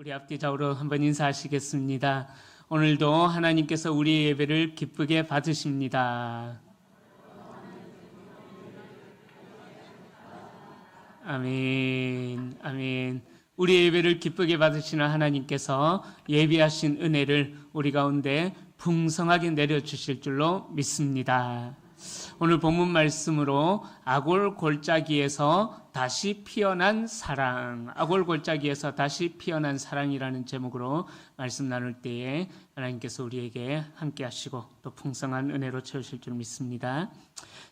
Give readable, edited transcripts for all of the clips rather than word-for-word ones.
우리 앞뒤 좌우로 한번 인사하시겠습니다. 오늘도 하나님께서 우리의 예배를 기쁘게 받으십니다. 아멘, 아멘. 우리의 예배를 기쁘게 받으시는 하나님께서 예비하신 은혜를 우리 가운데 풍성하게 내려주실 줄로 믿습니다. 오늘 본문 말씀으로 아골 골짜기에서 다시 피어난 사랑, 아골 골짜기에서 다시 피어난 사랑이라는 제목으로 말씀 나눌 때에 하나님께서 우리에게 함께 하시고 또 풍성한 은혜로 채우실 줄 믿습니다.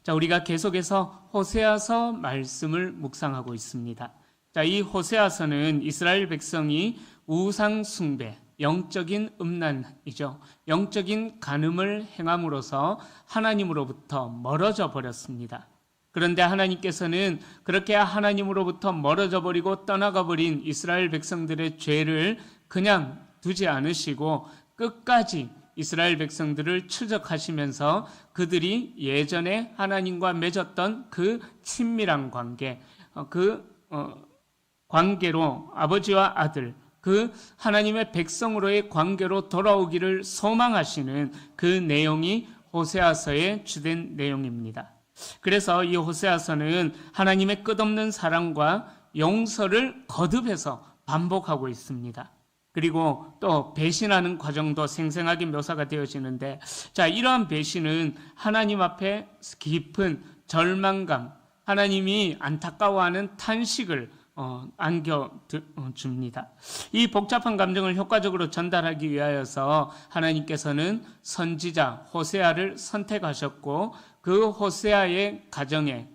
자, 우리가 계속해서 호세아서 말씀을 묵상하고 있습니다. 자, 이 호세아서는 이스라엘 백성이 우상 숭배, 영적인 음란이죠. 영적인 간음을 행함으로써 하나님으로부터 멀어져 버렸습니다. 그런데 하나님께서는 그렇게 하나님으로부터 멀어져 버리고 떠나가 버린 이스라엘 백성들의 죄를 그냥 두지 않으시고 끝까지 이스라엘 백성들을 추적하시면서 그들이 예전에 하나님과 맺었던 그 친밀한 관계, 관계로 아버지와 아들, 그 하나님의 백성으로의 관계로 돌아오기를 소망하시는 그 내용이 호세아서의 주된 내용입니다. 그래서 이 호세아서는 하나님의 끝없는 사랑과 용서를 거듭해서 반복하고 있습니다. 그리고 또 배신하는 과정도 생생하게 묘사가 되어지는데, 자, 이러한 배신은 하나님 앞에 깊은 절망감, 하나님이 안타까워하는 탄식을 안겨줍니다. 이 복잡한 감정을 효과적으로 전달하기 위하여서 하나님께서는 선지자 호세아를 선택하셨고 그 호세아의 가정에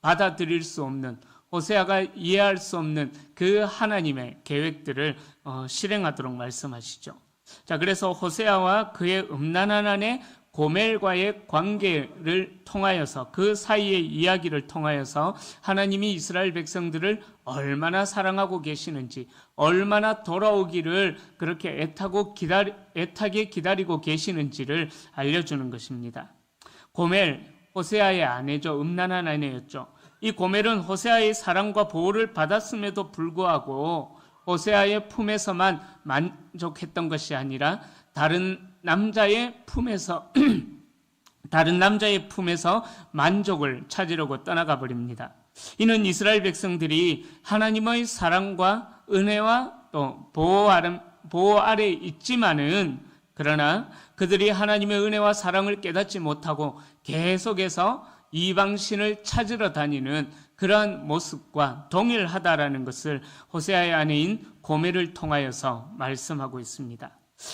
받아들일 수 없는, 호세아가 이해할 수 없는 그 하나님의 계획들을 실행하도록 말씀하시죠. 자, 그래서 호세아와 그의 음란한 아내 고멜과의 관계를 통하여서, 그 사이의 이야기를 통하여서 하나님이 이스라엘 백성들을 얼마나 사랑하고 계시는지, 얼마나 돌아오기를 그렇게 애타게 기다리고 계시는지를 알려주는 것입니다. 고멜, 호세아의 아내죠. 음란한 아내였죠. 이 고멜은 호세아의 사랑과 보호를 받았음에도 불구하고 호세아의 품에서만 만족했던 것이 아니라 다른 남자의 품에서 만족을 찾으려고 떠나가 버립니다. 이는 이스라엘 백성들이 하나님의 사랑과 은혜와 또 보호 아래 있지만은, 그러나 그들이 하나님의 은혜와 사랑을 깨닫지 못하고 계속해서 이방신을 찾으러 다니는 그러한 모습과 동일하다라는 것을 호세아의 아내인 고멜을 통하여서 말씀하고 있습니다.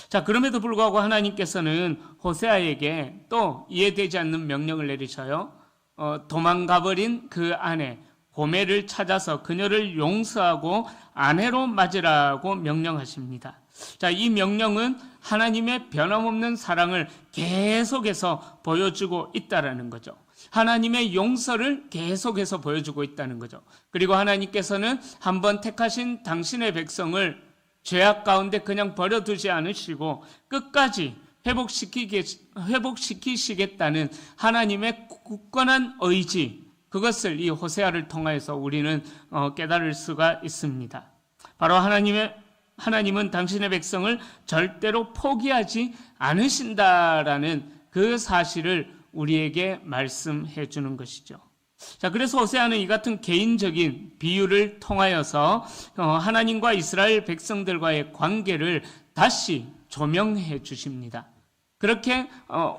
자, 그럼에도 불구하고 하나님께서는 호세아에게 또 이해되지 않는 명령을 내리셔요. 도망가버린 그 아내 고멜을 찾아서 그녀를 용서하고 아내로 맞으라고 명령하십니다. 자, 이 명령은 하나님의 변함없는 사랑을 계속해서 보여주고 있다라는 거죠. 하나님의 용서를 계속해서 보여주고 있다는 거죠. 그리고 하나님께서는 한번 택하신 당신의 백성을 죄악 가운데 그냥 버려두지 않으시고 끝까지 회복시키시겠다는 하나님의 굳건한 의지, 그것을 이 호세아를 통해서 우리는 깨달을 수가 있습니다. 바로 하나님은 당신의 백성을 절대로 포기하지 않으신다라는 그 사실을 우리에게 말씀해 주는 것이죠. 자, 그래서 호세아는 이 같은 개인적인 비유를 통하여서 하나님과 이스라엘 백성들과의 관계를 다시 조명해 주십니다. 그렇게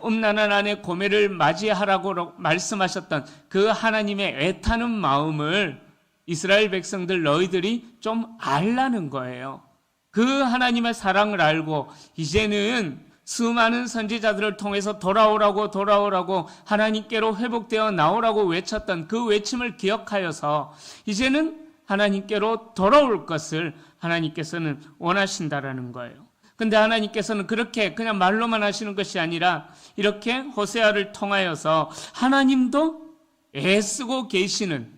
음란한 아내 고멜을 맞이하라고 말씀하셨던 그 하나님의 애타는 마음을 이스라엘 백성들 너희들이 좀 알라는 거예요. 그 하나님의 사랑을 알고 이제는 수많은 선지자들을 통해서 돌아오라고 하나님께로 회복되어 나오라고 외쳤던 그 외침을 기억하여서 이제는 하나님께로 돌아올 것을 하나님께서는 원하신다라는 거예요. 근데 하나님께서는 그렇게 그냥 말로만 하시는 것이 아니라 이렇게 호세아를 통하여서 하나님도 애쓰고 계시는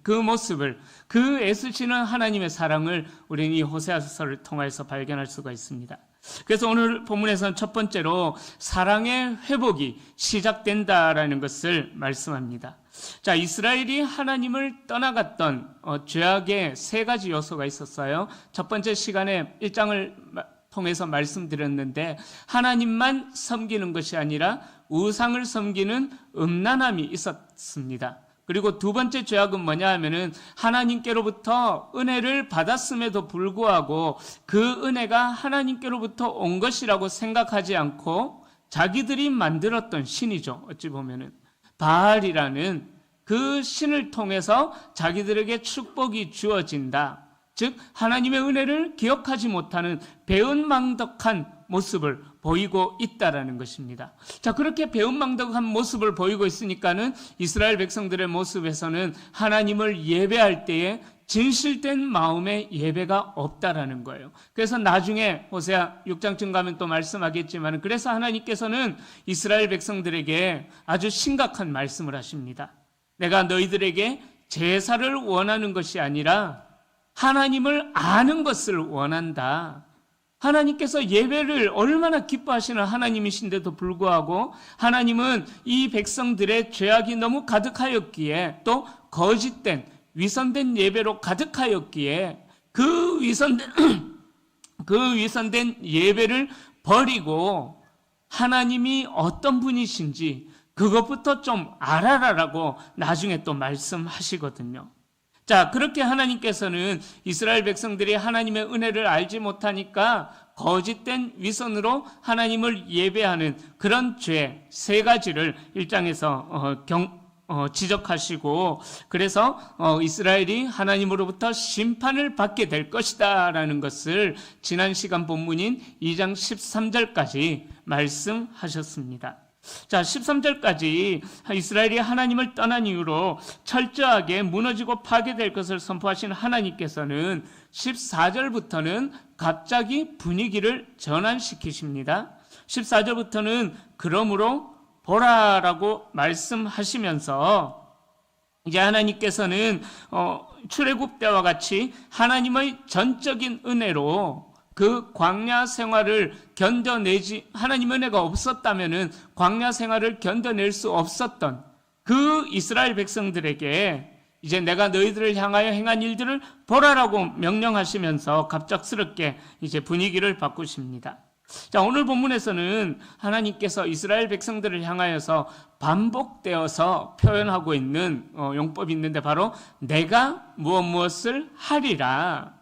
그 모습을, 그 애쓰시는 하나님의 사랑을 우리는 이 호세아서를 통해서 발견할 수가 있습니다. 그래서 오늘 본문에서는 첫 번째로 사랑의 회복이 시작된다라는 것을 말씀합니다. 자, 이스라엘이 하나님을 떠나갔던 죄악의 세 가지 요소가 있었어요. 첫 번째 시간에 1장을 통해서 말씀드렸는데, 하나님만 섬기는 것이 아니라 우상을 섬기는 음란함이 있었습니다. 그리고 두 번째 죄악은 뭐냐 하면은 하나님께로부터 은혜를 받았음에도 불구하고 그 은혜가 하나님께로부터 온 것이라고 생각하지 않고 자기들이 만들었던 신이죠. 어찌 보면은 바알이라는 그 신을 통해서 자기들에게 축복이 주어진다. 즉 하나님의 은혜를 기억하지 못하는 배은망덕한 모습을 보이고 있다라는 것입니다. 자, 그렇게 배은망덕한 모습을 보이고 있으니까는 이스라엘 백성들의 모습에서는 하나님을 예배할 때에 진실된 마음의 예배가 없다라는 거예요. 그래서 나중에 호세아 6장쯤 가면 또 말씀하겠지만, 그래서 하나님께서는 이스라엘 백성들에게 아주 심각한 말씀을 하십니다. 내가 너희들에게 제사를 원하는 것이 아니라 하나님을 아는 것을 원한다. 하나님께서 예배를 얼마나 기뻐하시는 하나님이신데도 불구하고 하나님은 이 백성들의 죄악이 너무 가득하였기에, 또 거짓된 위선된 예배로 가득하였기에 그 위선된 예배를 버리고 하나님이 어떤 분이신지 그것부터 좀 알아라라고 나중에 또 말씀하시거든요. 자, 그렇게 하나님께서는 이스라엘 백성들이 하나님의 은혜를 알지 못하니까 거짓된 위선으로 하나님을 예배하는 그런 죄 세 가지를 1장에서 지적하시고, 그래서 이스라엘이 하나님으로부터 심판을 받게 될 것이다 라는 것을 지난 시간 본문인 2장 13절까지 말씀하셨습니다. 자, 13절까지 이스라엘이 하나님을 떠난 이후로 철저하게 무너지고 파괴될 것을 선포하신 하나님께서는 14절부터는 갑자기 분위기를 전환시키십니다. 14절부터는 그러므로 보라라고 말씀하시면서 이제 하나님께서는 출애굽 때와 같이 하나님의 전적인 은혜로 그 광야 생활을 하나님 은혜가 없었다면은 광야 생활을 견뎌낼 수 없었던 그 이스라엘 백성들에게 이제 내가 너희들을 향하여 행한 일들을 보라라고 명령하시면서 갑작스럽게 이제 분위기를 바꾸십니다. 자, 오늘 본문에서는 하나님께서 이스라엘 백성들을 향하여서 반복되어서 표현하고 있는 용법이 있는데, 바로 내가 무엇을 하리라.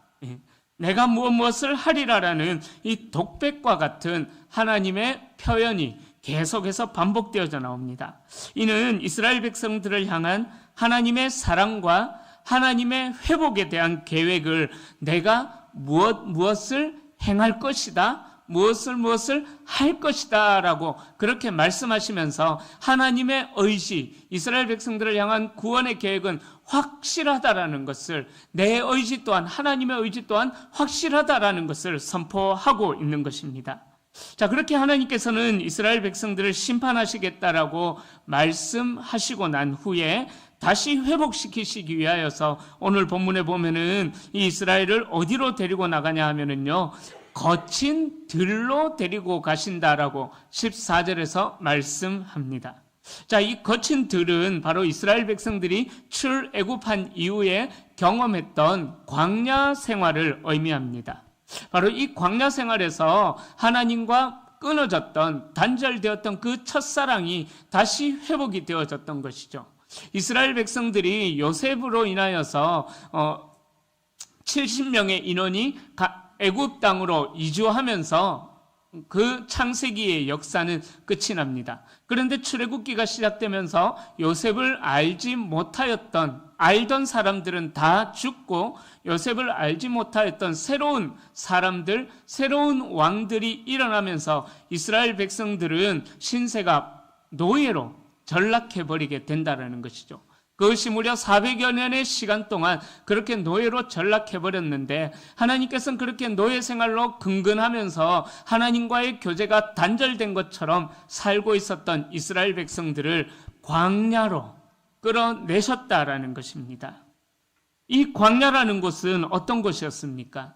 내가 무엇을 하리라라는 이 독백과 같은 하나님의 표현이 계속해서 반복되어져 나옵니다. 이는 이스라엘 백성들을 향한 하나님의 사랑과 하나님의 회복에 대한 계획을 내가 무엇을 행할 것이다, 무엇을 할 것이다 라고 그렇게 말씀하시면서 하나님의 의지, 이스라엘 백성들을 향한 구원의 계획은 확실하다라는 것을, 내 의지 또한, 하나님의 의지 또한 확실하다라는 것을 선포하고 있는 것입니다. 자, 그렇게 하나님께서는 이스라엘 백성들을 심판하시겠다라고 말씀하시고 난 후에 다시 회복시키시기 위하여서 오늘 본문에 보면은 이 이스라엘을 어디로 데리고 나가냐 하면은요, 거친 들로 데리고 가신다라고 14절에서 말씀합니다. 자, 이 거친 들은 바로 이스라엘 백성들이 출애굽한 이후에 경험했던 광야 생활을 의미합니다. 바로 이 광야 생활에서 하나님과 끊어졌던, 단절되었던 그 첫사랑이 다시 회복이 되어졌던 것이죠. 이스라엘 백성들이 요셉으로 인하여서 70명의 인원이 애굽 땅으로 이주하면서 그 창세기의 역사는 끝이 납니다. 그런데 출애굽기가 시작되면서 요셉을 알던 사람들은 다 죽고, 요셉을 알지 못하였던 새로운 사람들, 새로운 왕들이 일어나면서 이스라엘 백성들은 신세가 노예로 전락해버리게 된다는 것이죠. 그것이 무려 400여 년의 시간 동안 그렇게 노예로 전락해버렸는데, 하나님께서는 그렇게 노예 생활로 근근하면서 하나님과의 교제가 단절된 것처럼 살고 있었던 이스라엘 백성들을 광야로 끌어내셨다라는 것입니다. 이 광야라는 곳은 어떤 곳이었습니까?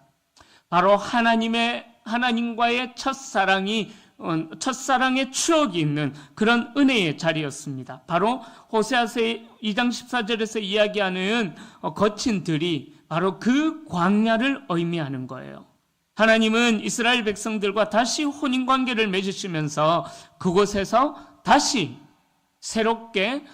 바로 하나님과의 첫사랑의 추억이 있는 그런 은혜의 자리였습니다. 바로 호세아서 2장 14절에서 이야기하는 거친 들이 바로 그 광야를 의미하는 거예요. 하나님은 이스라엘 백성들과 다시 혼인관계를 맺으시면서 그곳에서 다시 새롭게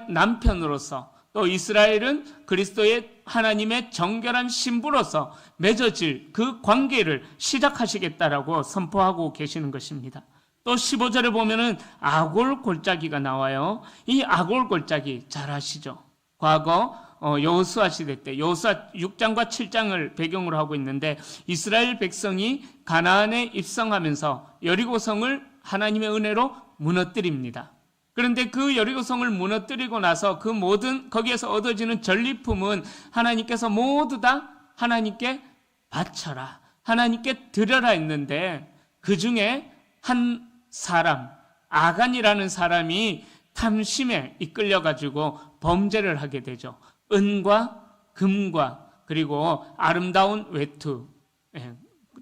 남편으로서, 또 이스라엘은 그리스도의 하나님의 정결한 신부로서 맺어질 그 관계를 시작하시겠다라고 선포하고 계시는 것입니다. 또 15절에 보면은 아골 골짜기가 나와요. 이 아골 골짜기 잘 아시죠? 과거 여호수아 시대 때, 여호수아 6장과 7장을 배경으로 하고 있는데, 이스라엘 백성이 가나안에 입성하면서 여리고성을 하나님의 은혜로 무너뜨립니다. 그런데 그 여리고성을 무너뜨리고 나서 그 모든 거기에서 얻어지는 전리품은 하나님께서 모두 다 하나님께 바쳐라, 하나님께 드려라 했는데, 그 중에 한 사람, 아간이라는 사람이 탐심에 이끌려가지고 범죄를 하게 되죠. 은과 금과 그리고 아름다운 외투,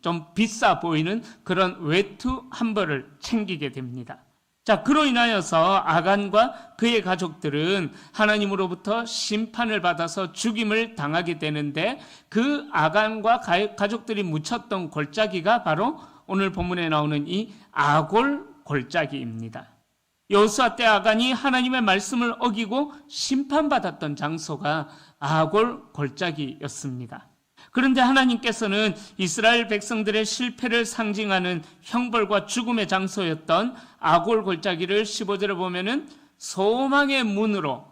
좀 비싸 보이는 그런 외투 한 벌을 챙기게 됩니다. 자, 그로 인하여서 아간과 그의 가족들은 하나님으로부터 심판을 받아서 죽임을 당하게 되는데, 그 아간과 가족들이 묻혔던 골짜기가 바로 오늘 본문에 나오는 이 아골 골짜기입니다. 여호수아 때 아간이 하나님의 말씀을 어기고 심판받았던 장소가 아골 골짜기였습니다. 그런데 하나님께서는 이스라엘 백성들의 실패를 상징하는 형벌과 죽음의 장소였던 아골 골짜기를 15절에 보면은 소망의 문으로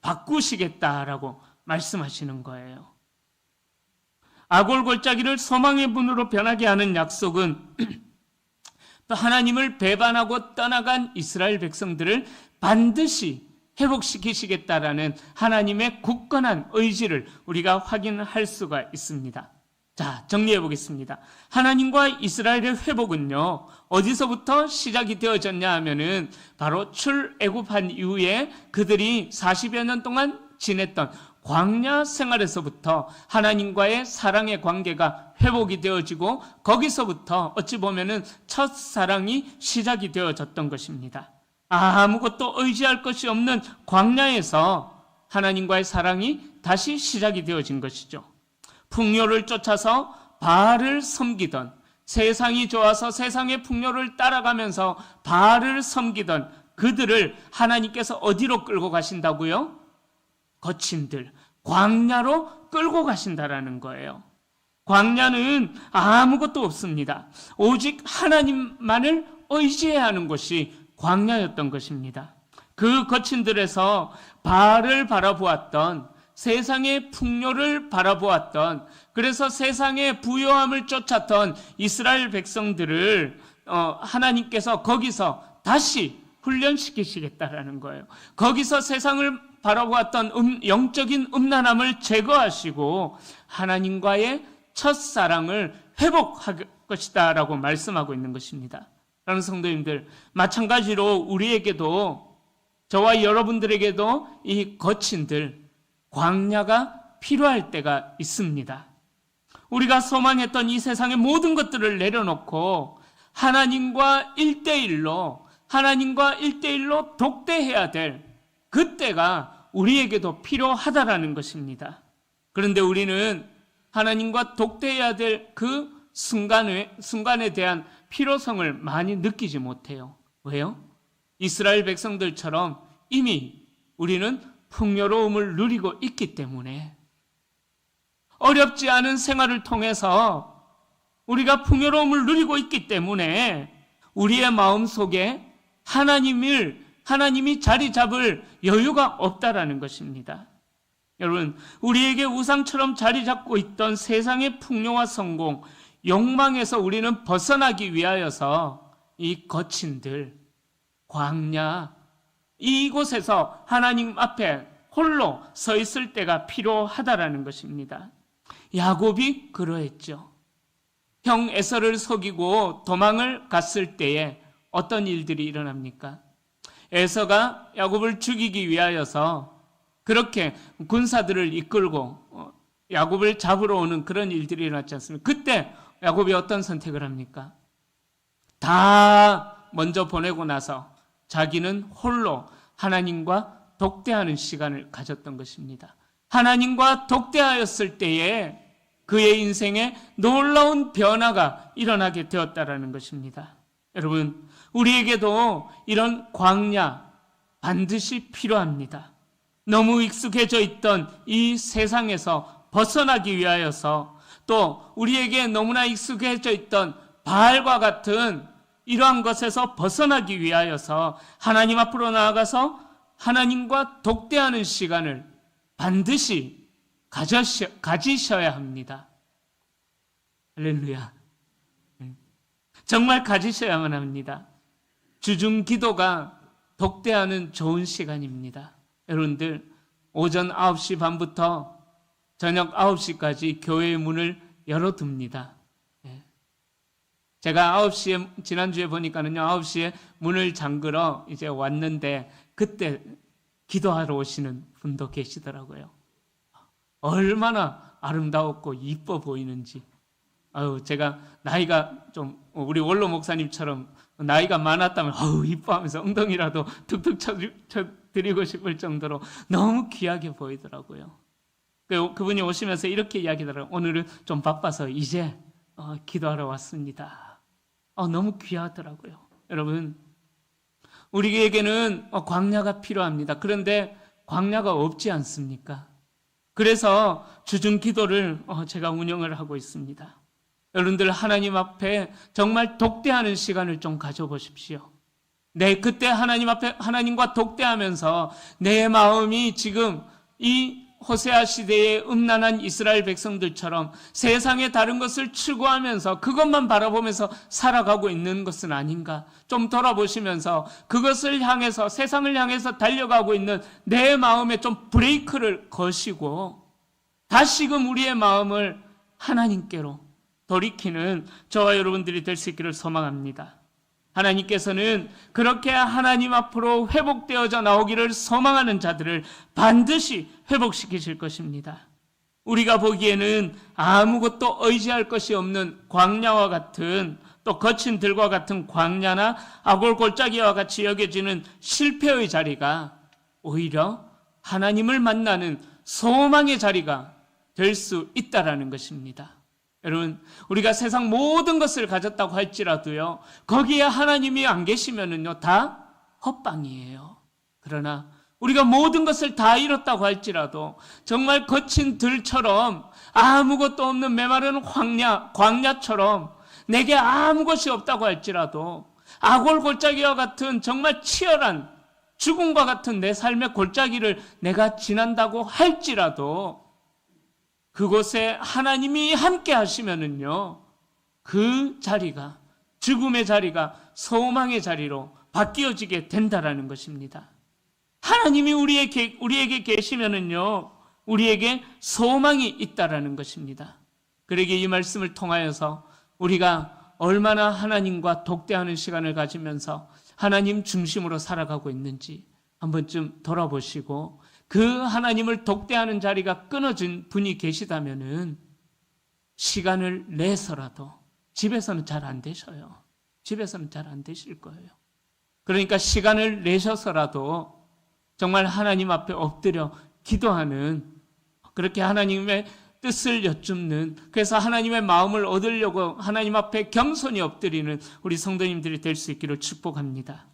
바꾸시겠다라고 말씀하시는 거예요. 아골 골짜기를 소망의 문으로 변하게 하는 약속은 또 하나님을 배반하고 떠나간 이스라엘 백성들을 반드시 회복시키시겠다라는 하나님의 굳건한 의지를 우리가 확인할 수가 있습니다. 자, 정리해 보겠습니다. 하나님과 이스라엘의 회복은요, 어디서부터 시작이 되어졌냐 하면은 바로 출애굽한 이후에 그들이 40여 년 동안 지냈던 광야 생활에서부터 하나님과의 사랑의 관계가 회복이 되어지고, 거기서부터 어찌 보면은 첫사랑이 시작이 되어졌던 것입니다. 아무것도 의지할 것이 없는 광야에서 하나님과의 사랑이 다시 시작이 되어진 것이죠. 풍요를 쫓아서 바알을 섬기던, 세상이 좋아서 세상의 풍요를 따라가면서 바알을 섬기던 그들을 하나님께서 어디로 끌고 가신다고요? 거친 들, 광야로 끌고 가신다라는 거예요. 광야는 아무것도 없습니다. 오직 하나님만을 의지해야 하는 것이 광야였던 것입니다. 그 거친 들에서 바알을 바라보았던, 세상의 풍요를 바라보았던, 그래서 세상의 부요함을 쫓았던 이스라엘 백성들을 하나님께서 거기서 다시 훈련시키시겠다라는 거예요. 거기서 세상을 바라보았던 영적인 음란함을 제거하시고 하나님과의 첫사랑을 회복할 것이다 라고 말씀하고 있는 것입니다. 라는 성도님들, 마찬가지로 우리에게도, 저와 여러분들에게도 이 거친 들, 광야가 필요할 때가 있습니다. 우리가 소망했던 이 세상의 모든 것들을 내려놓고 하나님과 1대1로 독대해야 될 그때가 우리에게도 필요하다라는 것입니다. 그런데 우리는 하나님과 독대해야 될 그 순간에 대한 필요성을 많이 느끼지 못해요. 왜요? 이스라엘 백성들처럼 이미 우리는 풍요로움을 누리고 있기 때문에, 어렵지 않은 생활을 통해서 우리가 풍요로움을 누리고 있기 때문에 우리의 마음속에 하나님이 자리 잡을 여유가 없다라는 것입니다. 여러분, 우리에게 우상처럼 자리 잡고 있던 세상의 풍요와 성공, 욕망에서 우리는 벗어나기 위하여서 이 거친 들, 광야, 이곳에서 하나님 앞에 홀로 서 있을 때가 필요하다라는 것입니다. 야곱이 그러했죠. 형 에서를 속이고 도망을 갔을 때에 어떤 일들이 일어납니까? 에서가 야곱을 죽이기 위하여서 그렇게 군사들을 이끌고 야곱을 잡으러 오는 그런 일들이 일어났지 않습니까? 그때 야곱이 어떤 선택을 합니까? 다 먼저 보내고 나서 자기는 홀로 하나님과 독대하는 시간을 가졌던 것입니다. 하나님과 독대하였을 때에 그의 인생에 놀라운 변화가 일어나게 되었다라는 것입니다. 여러분, 우리에게도 이런 광야 반드시 필요합니다. 너무 익숙해져 있던 이 세상에서 벗어나기 위하여서, 또 우리에게 너무나 익숙해져 있던 바알과 같은 이러한 것에서 벗어나기 위하여서 하나님 앞으로 나아가서 하나님과 독대하는 시간을 반드시 가지셔야 합니다. 할렐루야. 정말 가지셔야만 합니다. 주중 기도가 독대하는 좋은 시간입니다. 여러분들, 오전 9시 반부터 저녁 9시까지 교회의 문을 열어둡니다. 제가 9시에, 지난주에 보니까는요, 9시에 문을 잠그러 이제 왔는데, 그때 기도하러 오시는 분도 계시더라고요. 얼마나 아름다웠고 이뻐 보이는지. 제가 나이가 좀, 우리 원로 목사님처럼 나이가 많았다면, 이뻐하면서 엉덩이라도 툭툭 쳐드리고 싶을 정도로 너무 귀하게 보이더라고요. 그분이 오시면서 이렇게 이야기하더라고요. 오늘은 좀 바빠서 이제 기도하러 왔습니다. 너무 귀하더라고요. 여러분, 우리에게는 광야가 필요합니다. 그런데 광야가 없지 않습니까? 그래서 주중 기도를 제가 운영을 하고 있습니다. 여러분들, 하나님 앞에 정말 독대하는 시간을 좀 가져보십시오. 그때 하나님 앞에 하나님과 독대하면서 내 마음이 지금 이 호세아 시대의 음란한 이스라엘 백성들처럼 세상의 다른 것을 추구하면서 그것만 바라보면서 살아가고 있는 것은 아닌가? 좀 돌아보시면서 그것을 향해서, 세상을 향해서 달려가고 있는 내 마음에 좀 브레이크를 거시고 다시금 우리의 마음을 하나님께로 돌이키는 저와 여러분들이 될 수 있기를 소망합니다. 하나님께서는 그렇게 하나님 앞으로 회복되어져 나오기를 소망하는 자들을 반드시 회복시키실 것입니다. 우리가 보기에는 아무것도 의지할 것이 없는 광야와 같은, 또 거친 들과 같은 광야나 아골골짜기와 같이 여겨지는 실패의 자리가 오히려 하나님을 만나는 소망의 자리가 될 수 있다라는 것입니다. 여러분, 우리가 세상 모든 것을 가졌다고 할지라도요, 거기에 하나님이 안 계시면은요, 다 헛방이에요. 그러나 우리가 모든 것을 다 잃었다고 할지라도 정말 거친 들처럼 아무것도 없는 메마른 광야처럼 내게 아무 것이 없다고 할지라도 아골골짜기와 같은 정말 치열한 죽음과 같은 내 삶의 골짜기를 내가 지난다고 할지라도 그곳에 하나님이 함께 하시면은요, 그 자리가, 죽음의 자리가 소망의 자리로 바뀌어지게 된다라는 것입니다. 하나님이 우리에게 계시면은요, 우리에게 소망이 있다라는 것입니다. 그러기에 이 말씀을 통하여서 우리가 얼마나 하나님과 독대하는 시간을 가지면서 하나님 중심으로 살아가고 있는지 한 번쯤 돌아보시고, 그 하나님을 독대하는 자리가 끊어진 분이 계시다면은 시간을 내서라도, 집에서는 잘 안 되셔요. 집에서는 잘 안 되실 거예요. 그러니까 시간을 내셔서라도 정말 하나님 앞에 엎드려 기도하는, 그렇게 하나님의 뜻을 여쭙는, 그래서 하나님의 마음을 얻으려고 하나님 앞에 겸손히 엎드리는 우리 성도님들이 될 수 있기를 축복합니다.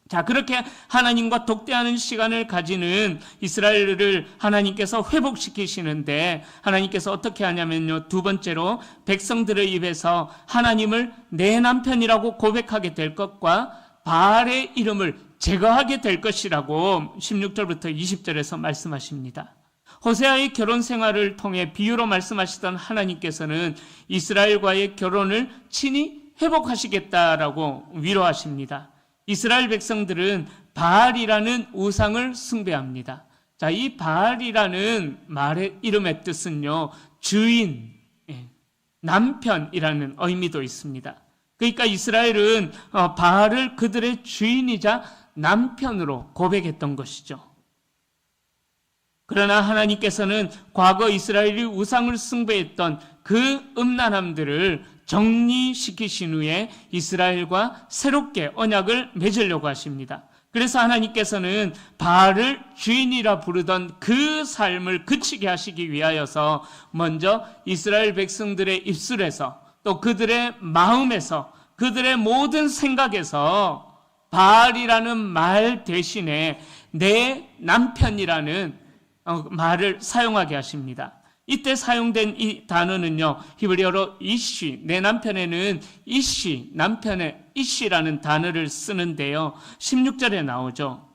자, 그렇게 하나님과 독대하는 시간을 가지는 이스라엘을 하나님께서 회복시키시는데, 하나님께서 어떻게 하냐면요, 두 번째로 백성들의 입에서 하나님을 내 남편이라고 고백하게 될 것과 바알의 이름을 제거하게 될 것이라고 16절부터 20절에서 말씀하십니다. 호세아의 결혼 생활을 통해 비유로 말씀하시던 하나님께서는 이스라엘과의 결혼을 친히 회복하시겠다라고 위로하십니다. 이스라엘 백성들은 바알이라는 우상을 숭배합니다. 자, 이 바알이라는 말의 이름의 뜻은요, 주인, 남편이라는 의미도 있습니다. 그러니까 이스라엘은 바알을 그들의 주인이자 남편으로 고백했던 것이죠. 그러나 하나님께서는 과거 이스라엘이 우상을 숭배했던 그 음란함들을 정리시키신 후에 이스라엘과 새롭게 언약을 맺으려고 하십니다. 그래서 하나님께서는 바알을 주인이라 부르던 그 삶을 그치게 하시기 위하여서 먼저 이스라엘 백성들의 입술에서 또 그들의 마음에서 그들의 모든 생각에서 바알이라는 말 대신에 내 남편이라는 말을 사용하게 하십니다. 이때 사용된 이 단어는요, 히브리어로 이쉬, 내 남편에는 이쉬, 남편의 이쉬라는 단어를 쓰는데요, 16절에 나오죠.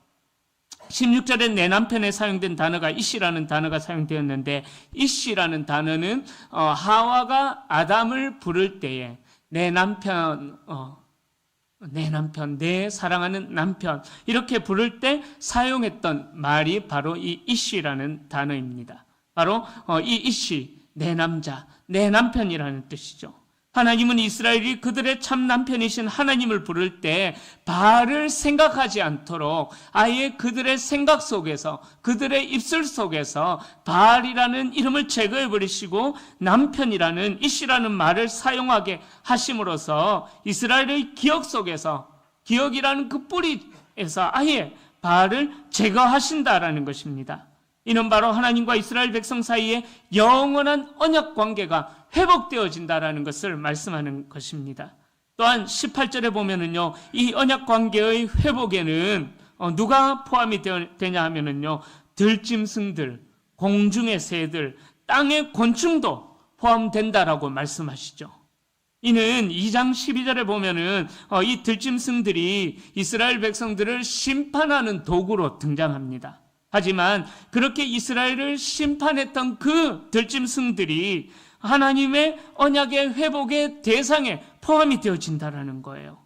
16절에 내 남편에 사용된 단어가 이쉬라는 단어가 사용되었는데, 이쉬라는 단어는 하와가 아담을 부를 때에 내 남편, 내 사랑하는 남편, 이렇게 부를 때 사용했던 말이 바로 이 이쉬라는 단어입니다. 바로 이 이쉬, 내 남자, 내 남편이라는 뜻이죠. 하나님은 이스라엘이 그들의 참 남편이신 하나님을 부를 때 바알을 생각하지 않도록 아예 그들의 생각 속에서, 그들의 입술 속에서 바알이라는 이름을 제거해 버리시고 남편이라는 이쉬라는 말을 사용하게 하심으로써 이스라엘의 기억 속에서, 기억이라는 그 뿌리에서 아예 바알을 제거하신다라는 것입니다. 이는 바로 하나님과 이스라엘 백성 사이에 영원한 언약 관계가 회복되어진다라는 것을 말씀하는 것입니다. 또한 18절에 보면은요, 이 언약 관계의 회복에는 누가 포함이 되냐 하면은요, 들짐승들, 공중의 새들, 땅의 곤충도 포함된다라고 말씀하시죠. 이는 2장 12절에 보면은 이 들짐승들이 이스라엘 백성들을 심판하는 도구로 등장합니다. 하지만 그렇게 이스라엘을 심판했던 그 들짐승들이 하나님의 언약의 회복의 대상에 포함이 되어진다라는 거예요.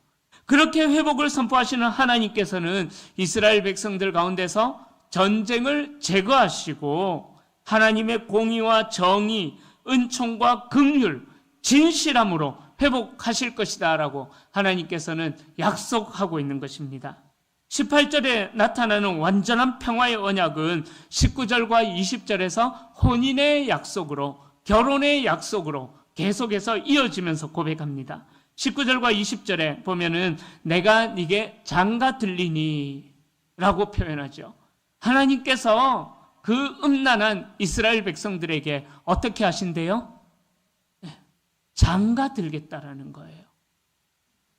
그렇게 회복을 선포하시는 하나님께서는 이스라엘 백성들 가운데서 전쟁을 제거하시고 하나님의 공의와 정의, 은총과 긍휼, 진실함으로 회복하실 것이다 라고 하나님께서는 약속하고 있는 것입니다. 18절에 나타나는 완전한 평화의 언약은 19절과 20절에서 혼인의 약속으로, 결혼의 약속으로 계속해서 이어지면서 고백합니다. 19절과 20절에 보면은 내가 네게 장가 들리니 라고 표현하죠. 하나님께서 그 음란한 이스라엘 백성들에게 어떻게 하신대요? 장가 들겠다라는 거예요.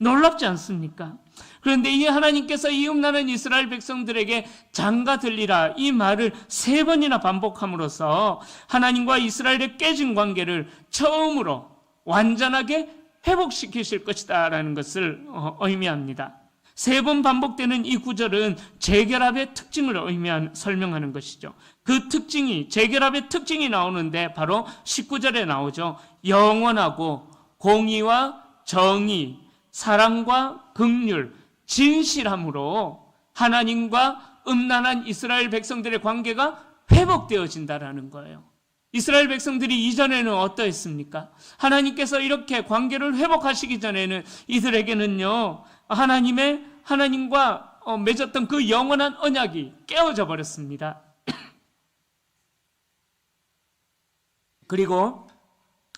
놀랍지 않습니까? 그런데 이 하나님께서 이 음란한 이스라엘 백성들에게 장가 들리라 이 말을 3번이나 반복함으로써 하나님과 이스라엘의 깨진 관계를 처음으로 완전하게 회복시키실 것이다 라는 것을 의미합니다. 3번 반복되는 이 구절은 재결합의 특징을 설명하는 것이죠. 그 특징이, 재결합의 특징이 나오는데 바로 19절에 나오죠. 영원하고 공의와 정의, 사랑과 긍휼, 진실함으로 하나님과 음란한 이스라엘 백성들의 관계가 회복되어진다라는 거예요. 이스라엘 백성들이 이전에는 어떠했습니까? 하나님께서 이렇게 관계를 회복하시기 전에는 이들에게는요, 하나님과 맺었던 그 영원한 언약이 깨어져 버렸습니다. 그리고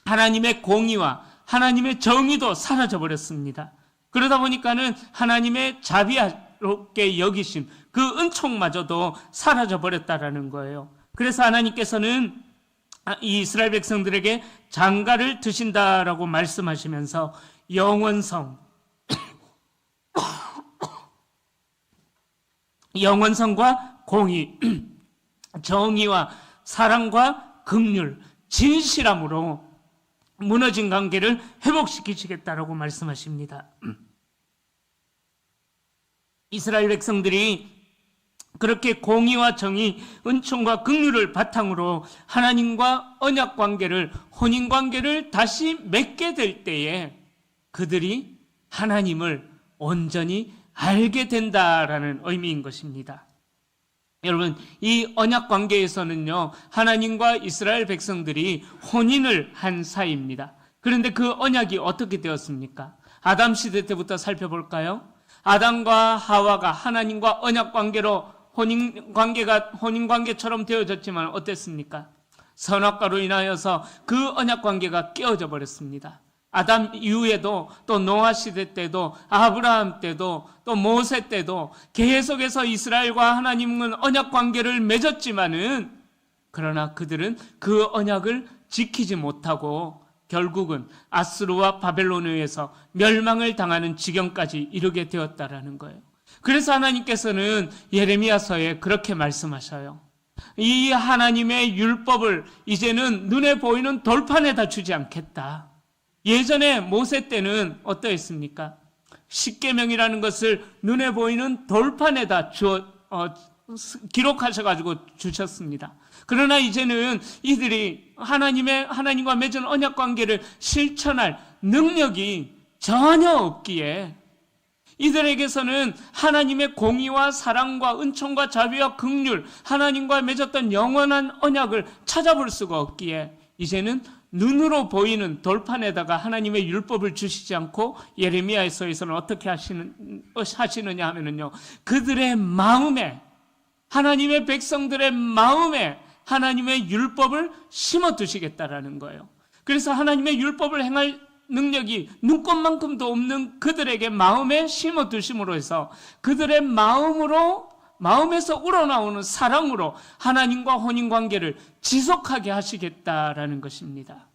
하나님의 공의와 하나님의 정의도 사라져 버렸습니다. 그러다 보니까는 하나님의 자비롭게 여기심, 그 은총마저도 사라져 버렸다라는 거예요. 그래서 하나님께서는 이 이스라엘 백성들에게 장가를 드신다라고 말씀하시면서 영원성과 공의, 정의와 사랑과 긍휼, 진실함으로 무너진 관계를 회복시키시겠다라고 말씀하십니다. 이스라엘 백성들이 그렇게 공의와 정의, 은총과 긍휼을 바탕으로 하나님과 언약 관계를, 혼인 관계를 다시 맺게 될 때에 그들이 하나님을 온전히 알게 된다라는 의미인 것입니다. 여러분, 이 언약 관계에서는요, 하나님과 이스라엘 백성들이 혼인을 한 사이입니다. 그런데 그 언약이 어떻게 되었습니까? 아담 시대 때부터 살펴볼까요? 아담과 하와가 하나님과 언약 관계로 혼인관계처럼 되어졌지만 어땠습니까? 선악과로 인하여서 그 언약관계가 깨어져 버렸습니다. 아담 이후에도 또 노아 시대 때도 아브라함 때도 또 모세 때도 계속해서 이스라엘과 하나님은 언약관계를 맺었지만은 그러나 그들은 그 언약을 지키지 못하고 결국은 아수르와 바벨론에 의해서 멸망을 당하는 지경까지 이르게 되었다라는 거예요. 그래서 하나님께서는 예레미야서에 그렇게 말씀하셔요. 이 하나님의 율법을 이제는 눈에 보이는 돌판에다 주지 않겠다. 예전에 모세 때는 어떠했습니까? 십계명이라는 것을 눈에 보이는 돌판에다 기록하셔가지고 주셨습니다. 그러나 이제는 이들이 하나님과 맺은 언약 관계를 실천할 능력이 전혀 없기에 이들에게서는 하나님의 공의와 사랑과 은총과 자비와 긍휼, 하나님과 맺었던 영원한 언약을 찾아볼 수가 없기에 이제는 눈으로 보이는 돌판에다가 하나님의 율법을 주시지 않고 예레미야서에서는 어떻게 하시느냐 하면은요, 그들의 마음에, 하나님의 백성들의 마음에 하나님의 율법을 심어 두시겠다라는 거예요. 그래서 하나님의 율법을 행할 능력이 눈꽃만큼도 없는 그들에게 마음에 심어 두심으로 해서 그들의 마음에서 우러나오는 사랑으로 하나님과 혼인관계를 지속하게 하시겠다라는 것입니다.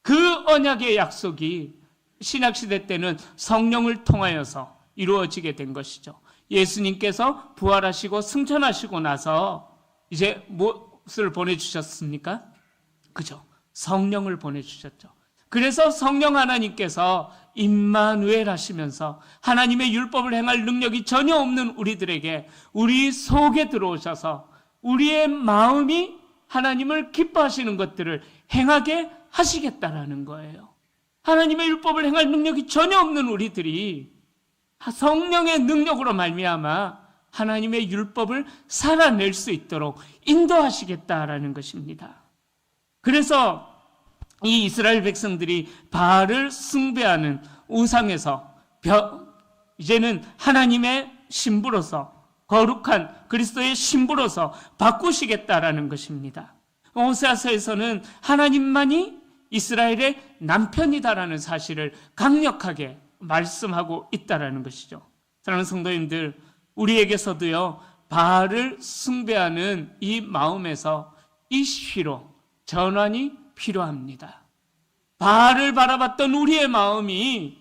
그 언약의 약속이 신약시대 때는 성령을 통하여서 이루어지게 된 것이죠. 예수님께서 부활하시고 승천하시고 나서 이제 무엇을 보내주셨습니까? 그죠? 성령을 보내주셨죠. 그래서 성령 하나님께서 임마누엘 하시면서 하나님의 율법을 행할 능력이 전혀 없는 우리들에게 우리 속에 들어오셔서 우리의 마음이 하나님을 기뻐하시는 것들을 행하게 하시겠다라는 거예요. 하나님의 율법을 행할 능력이 전혀 없는 우리들이 성령의 능력으로 말미암아 하나님의 율법을 살아낼 수 있도록 인도하시겠다라는 것입니다. 그래서 이 이스라엘 백성들이 바알을 숭배하는 우상에서 이제는 하나님의 신부로서 거룩한 그리스도의 신부로서 바꾸시겠다라는 것입니다. 호세아서에서는 하나님만이 이스라엘의 남편이다라는 사실을 강력하게 말씀하고 있다라는 것이죠. 사랑하는 성도님들, 우리에게서도요, 바알을 숭배하는 이 마음에서 이쉬로 전환이 필요합니다. 바알을 바라봤던 우리의 마음이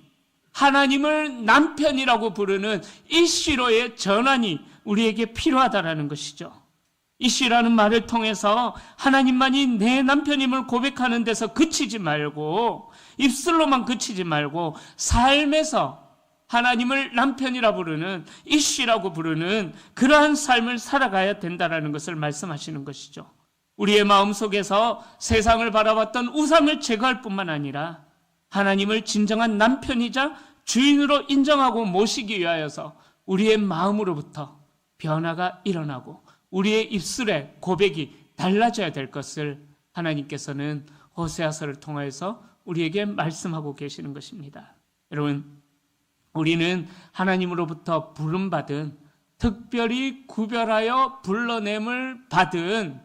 하나님을 남편이라고 부르는 이쉬로의 전환이 우리에게 필요하다라는 것이죠. 이쉬라는 말을 통해서 하나님만이 내 남편임을 고백하는 데서 그치지 말고, 입술로만 그치지 말고 삶에서 하나님을 남편이라 부르는, 이쉬라고 부르는 그러한 삶을 살아가야 된다는 것을 말씀하시는 것이죠. 우리의 마음속에서 세상을 바라봤던 우상을 제거할 뿐만 아니라 하나님을 진정한 남편이자 주인으로 인정하고 모시기 위하여서 우리의 마음으로부터 변화가 일어나고 우리의 입술의 고백이 달라져야 될 것을 하나님께서는 호세아서를 통해서 우리에게 말씀하고 계시는 것입니다. 여러분, 우리는 하나님으로부터 부름받은, 특별히 구별하여 불러냄을 받은,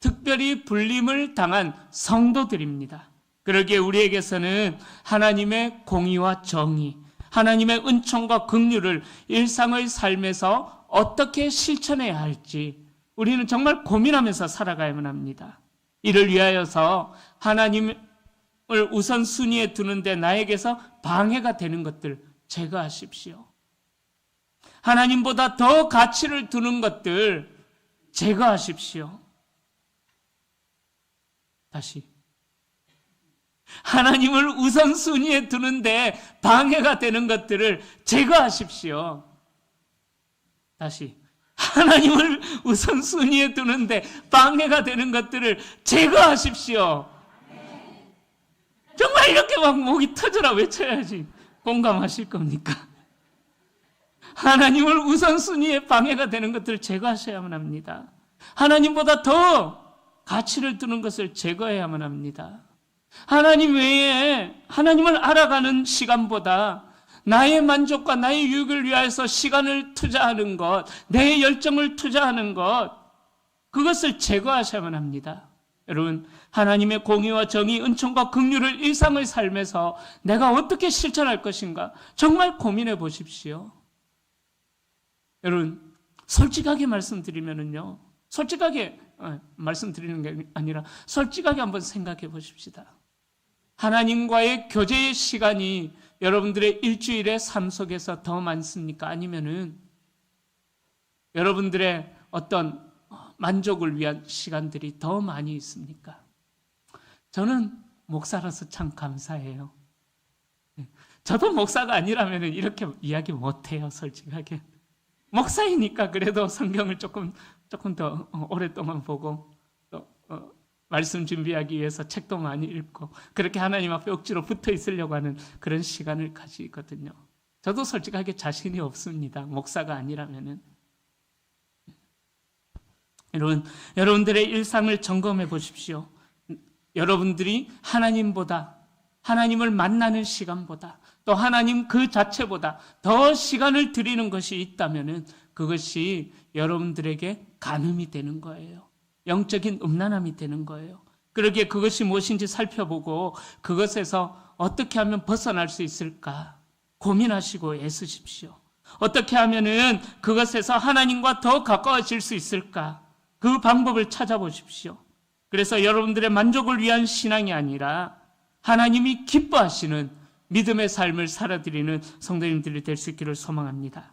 특별히 불림을 당한 성도들입니다. 그러기에 우리에게서는 하나님의 공의와 정의, 하나님의 은총과 긍휼을 일상의 삶에서 어떻게 실천해야 할지 우리는 정말 고민하면서 살아가야만 합니다. 이를 위하여서 하나님을 우선순위에 두는데 나에게서 방해가 되는 것들 제거하십시오. 하나님보다 더 가치를 두는 것들 제거하십시오. 다시, 하나님을 우선순위에 두는데 방해가 되는 것들을 제거하십시오. 다시, 하나님을 우선순위에 두는데 방해가 되는 것들을 제거하십시오. 정말 이렇게 막 목이 터져라 외쳐야지 공감하실 겁니까? 하나님을 우선순위에 방해가 되는 것들을 제거하셔야만 합니다. 하나님보다 더 가치를 두는 것을 제거해야만 합니다. 하나님 외에 하나님을 알아가는 시간보다 나의 만족과 나의 유익을 위하여서 시간을 투자하는 것, 내 열정을 투자하는 것, 그것을 제거하셔야만 합니다. 여러분, 하나님의 공의와 정의, 은총과 긍휼을 일상의 삶에서 내가 어떻게 실천할 것인가 정말 고민해 보십시오. 여러분, 솔직하게 말씀드리면은요, 솔직하게 말씀드리는 게 아니라 솔직하게 한번 생각해 보십시다. 하나님과의 교제의 시간이 여러분들의 일주일의 삶 속에서 더 많습니까? 아니면은 여러분들의 어떤 만족을 위한 시간들이 더 많이 있습니까? 저는 목사라서 참 감사해요. 저도 목사가 아니라면 이렇게 이야기 못해요, 솔직하게. 목사이니까 그래도 성경을 조금 더 오랫동안 보고 또 말씀 준비하기 위해서 책도 많이 읽고 그렇게 하나님 앞에 억지로 붙어 있으려고 하는 그런 시간을 가지거든요. 저도 솔직하게 자신이 없습니다, 목사가 아니라면은. 여러분들의 일상을 점검해 보십시오. 여러분들이 하나님을 만나는 시간보다 또 하나님 그 자체보다 더 시간을 드리는 것이 있다면 그것이 여러분들에게 간음이 되는 거예요. 영적인 음란함이 되는 거예요. 그러기에 그것이 무엇인지 살펴보고 그것에서 어떻게 하면 벗어날 수 있을까 고민하시고 애쓰십시오. 어떻게 하면은 그것에서 하나님과 더 가까워질 수 있을까 그 방법을 찾아보십시오. 그래서 여러분들의 만족을 위한 신앙이 아니라 하나님이 기뻐하시는 믿음의 삶을 살아드리는 성도님들이 될 수 있기를 소망합니다.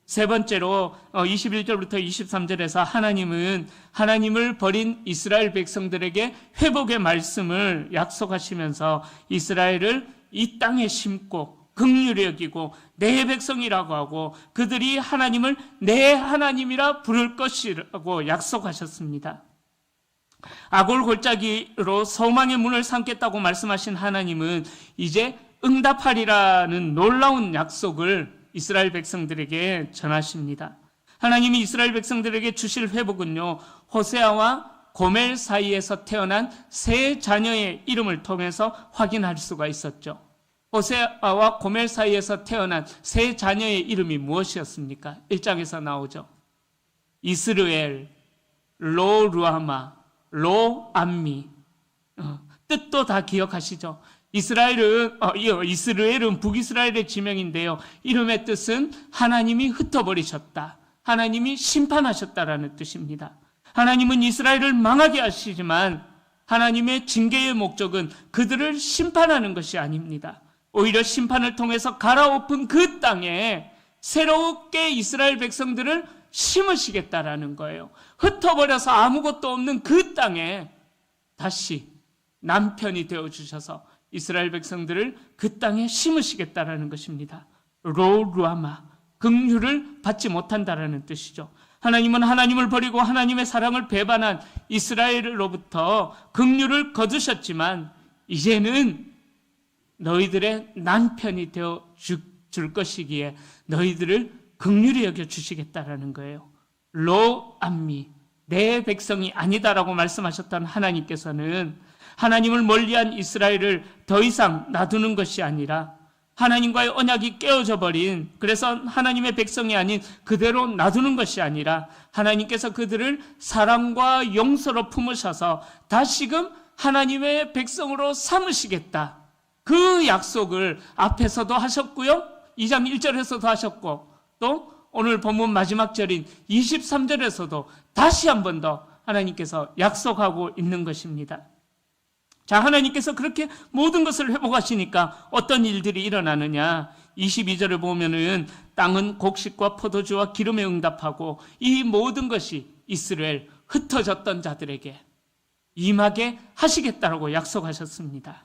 세 번째로 21절부터 23절에서 하나님은 하나님을 버린 이스라엘 백성들에게 회복의 말씀을 약속하시면서 이스라엘을 이 땅에 심고 긍휼히 여기고 내 백성이라고 하고 그들이 하나님을 내 하나님이라 부를 것이라고 약속하셨습니다. 아골 골짜기로 소망의 문을 삼겠다고 말씀하신 하나님은 이제 응답하리라는 놀라운 약속을 이스라엘 백성들에게 전하십니다. 하나님이 이스라엘 백성들에게 주실 회복은요, 호세아와 고멜 사이에서 태어난 세 자녀의 이름을 통해서 확인할 수가 있었죠. 호세아와 고멜 사이에서 태어난 세 자녀의 이름이 무엇이었습니까? 1장에서 나오죠. 이스르엘, 로루아마, 로암미. 뜻도 다 기억하시죠? 이스라엘은 북이스라엘의 지명인데요. 이름의 뜻은 하나님이 흩어버리셨다, 하나님이 심판하셨다라는 뜻입니다. 하나님은 이스라엘을 망하게 하시지만 하나님의 징계의 목적은 그들을 심판하는 것이 아닙니다. 오히려 심판을 통해서 갈아엎은 그 땅에 새롭게 이스라엘 백성들을 심으시겠다라는 거예요. 흩어버려서 아무것도 없는 그 땅에 다시 남편이 되어주셔서 이스라엘 백성들을 그 땅에 심으시겠다라는 것입니다. 로루아마, 긍휼을 받지 못한다라는 뜻이죠. 하나님은 하나님을 버리고 하나님의 사랑을 배반한 이스라엘로부터 긍휼을 거두셨지만 이제는 너희들의 남편이 되어 줄 것이기에 너희들을 긍휼히 여겨 주시겠다라는 거예요. 로암미, 내 백성이 아니다라고 말씀하셨던 하나님께서는 하나님을 멀리한 이스라엘을 더 이상 놔두는 것이 아니라 하나님과의 언약이 깨어져 버린, 그래서 하나님의 백성이 아닌 그대로 놔두는 것이 아니라 하나님께서 그들을 사랑과 용서로 품으셔서 다시금 하나님의 백성으로 삼으시겠다, 그 약속을 앞에서도 하셨고요, 2장 1절에서도 하셨고 또 오늘 본문 마지막 절인 23절에서도 다시 한 번 더 하나님께서 약속하고 있는 것입니다. 자, 하나님께서 그렇게 모든 것을 회복하시니까 어떤 일들이 일어나느냐? 22절을 보면은 땅은 곡식과 포도주와 기름에 응답하고 이 모든 것이 이스라엘 흩어졌던 자들에게 임하게 하시겠다라고 약속하셨습니다.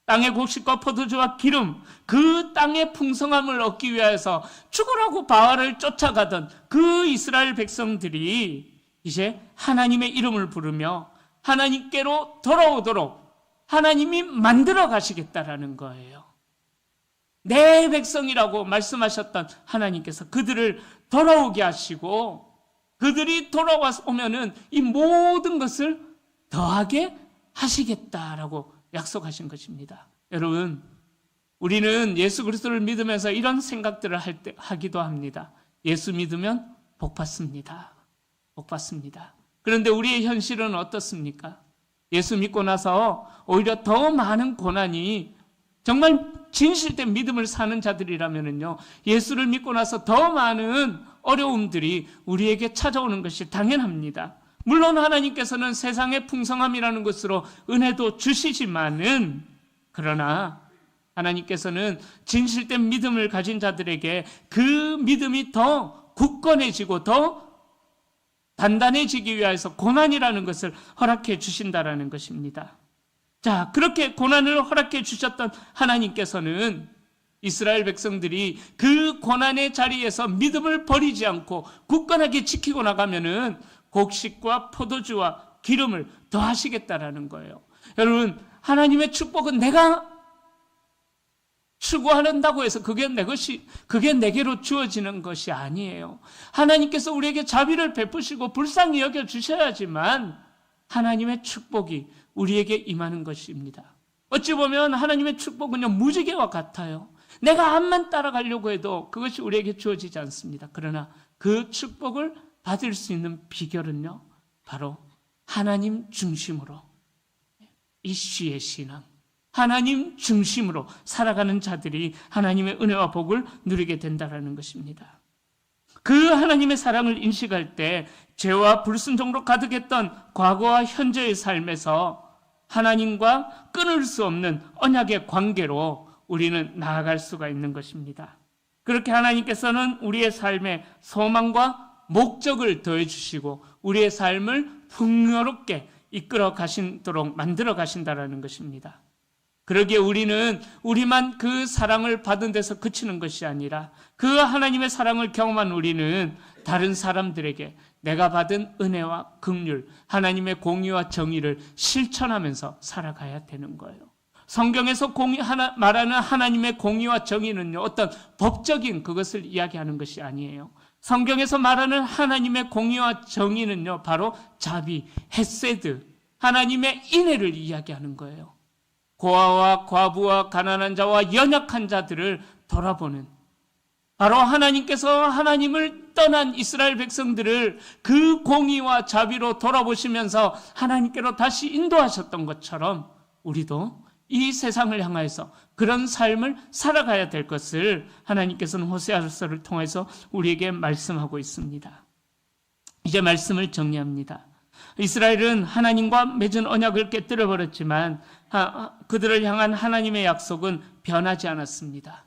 땅의 곡식과 포도주와 기름, 그 땅의 풍성함을 얻기 위해서 죽으라고 바알을 쫓아가던 그 이스라엘 백성들이 이제 하나님의 이름을 부르며 하나님께로 돌아오도록 하나님이 만들어 가시겠다라는 거예요. 내 백성이라고 말씀하셨던 하나님께서 그들을 돌아오게 하시고 그들이 돌아오면은 이 모든 것을 더하게 하시겠다라고 약속하신 것입니다. 여러분, 우리는 예수 그리스도를 믿으면서 이런 생각들을 하기도 합니다. 예수 믿으면 복 받습니다. 복 받습니다. 그런데 우리의 현실은 어떻습니까? 예수 믿고 나서 오히려 더 많은 고난이, 정말 진실된 믿음을 사는 자들이라면요, 예수를 믿고 나서 더 많은 어려움들이 우리에게 찾아오는 것이 당연합니다. 물론 하나님께서는 세상의 풍성함이라는 것으로 은혜도 주시지만은, 그러나 하나님께서는 진실된 믿음을 가진 자들에게 그 믿음이 더 굳건해지고 더 단단해지기 위해서 고난이라는 것을 허락해 주신다라는 것입니다. 자, 그렇게 고난을 허락해 주셨던 하나님께서는 이스라엘 백성들이 그 고난의 자리에서 믿음을 버리지 않고 굳건하게 지키고 나가면은 곡식과 포도주와 기름을 더하시겠다라는 거예요. 여러분, 하나님의 축복은 내가 추구한다고 해서 그게 내게로 주어지는 것이 아니에요. 하나님께서 우리에게 자비를 베푸시고 불쌍히 여겨 주셔야지만 하나님의 축복이 우리에게 임하는 것입니다. 어찌 보면 하나님의 축복은요, 무지개와 같아요. 내가 암만 따라가려고 해도 그것이 우리에게 주어지지 않습니다. 그러나 그 축복을 받을 수 있는 비결은요, 바로 하나님 중심으로, 이슈의 신앙, 하나님 중심으로 살아가는 자들이 하나님의 은혜와 복을 누리게 된다는 것입니다. 그 하나님의 사랑을 인식할 때 죄와 불순종으로 가득했던 과거와 현재의 삶에서 하나님과 끊을 수 없는 언약의 관계로 우리는 나아갈 수가 있는 것입니다. 그렇게 하나님께서는 우리의 삶에 소망과 목적을 더해 주시고 우리의 삶을 풍요롭게 이끌어 가시도록 만들어 가신다는 것입니다. 그러기에 우리는 우리만 그 사랑을 받은 데서 그치는 것이 아니라 그 하나님의 사랑을 경험한 우리는 다른 사람들에게 내가 받은 은혜와 긍휼, 하나님의 공의와 정의를 실천하면서 살아가야 되는 거예요. 성경에서 말하는 하나님의 공의와 정의는요, 어떤 법적인 그것을 이야기하는 것이 아니에요. 성경에서 말하는 하나님의 공의와 정의는요, 바로 자비, 헤세드, 하나님의 인애를 이야기하는 거예요. 고아와 과부와 가난한 자와 연약한 자들을 돌아보는, 바로 하나님께서 하나님을 떠난 이스라엘 백성들을 그 공의와 자비로 돌아보시면서 하나님께로 다시 인도하셨던 것처럼 우리도 이 세상을 향하여서 그런 삶을 살아가야 될 것을 하나님께서는 호세아서를 통해서 우리에게 말씀하고 있습니다. 이제 말씀을 정리합니다. 이스라엘은 하나님과 맺은 언약을 깨뜨려 버렸지만 그들을 향한 하나님의 약속은 변하지 않았습니다.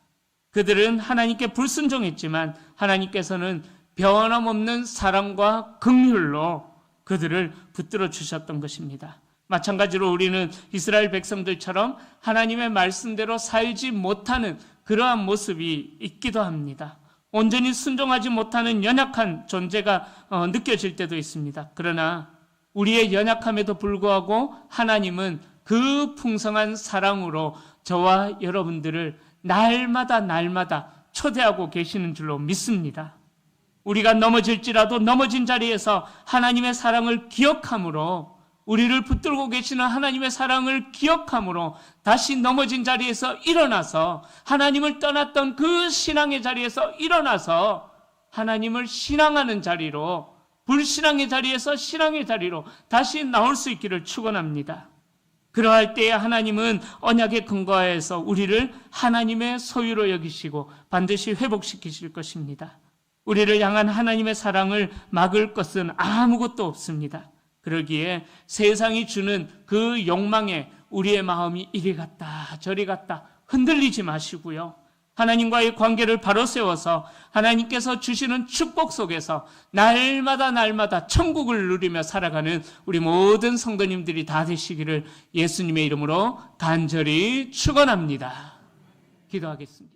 그들은 하나님께 불순종했지만 하나님께서는 변함없는 사랑과 긍휼로 그들을 붙들어 주셨던 것입니다. 마찬가지로 우리는 이스라엘 백성들처럼 하나님의 말씀대로 살지 못하는 그러한 모습이 있기도 합니다. 온전히 순종하지 못하는 연약한 존재가 느껴질 때도 있습니다. 그러나 우리의 연약함에도 불구하고 하나님은 그 풍성한 사랑으로 저와 여러분들을 날마다 초대하고 계시는 줄로 믿습니다. 우리가 넘어질지라도 넘어진 자리에서 하나님의 사랑을 기억함으로, 우리를 붙들고 계시는 하나님의 사랑을 기억함으로 다시 넘어진 자리에서 일어나서 하나님을 떠났던 그 신앙의 자리에서 일어나서 하나님을 신앙하는 자리로, 불신앙의 자리에서 신앙의 자리로 다시 나올 수 있기를 축원합니다. 그러할 때에 하나님은 언약에 근거해서 우리를 하나님의 소유로 여기시고 반드시 회복시키실 것입니다. 우리를 향한 하나님의 사랑을 막을 것은 아무것도 없습니다. 그러기에 세상이 주는 그 욕망에 우리의 마음이 이리 갔다 저리 갔다 흔들리지 마시고요. 하나님과의 관계를 바로 세워서 하나님께서 주시는 축복 속에서 날마다 천국을 누리며 살아가는 우리 모든 성도님들이 다 되시기를 예수님의 이름으로 간절히 축원합니다. 기도하겠습니다.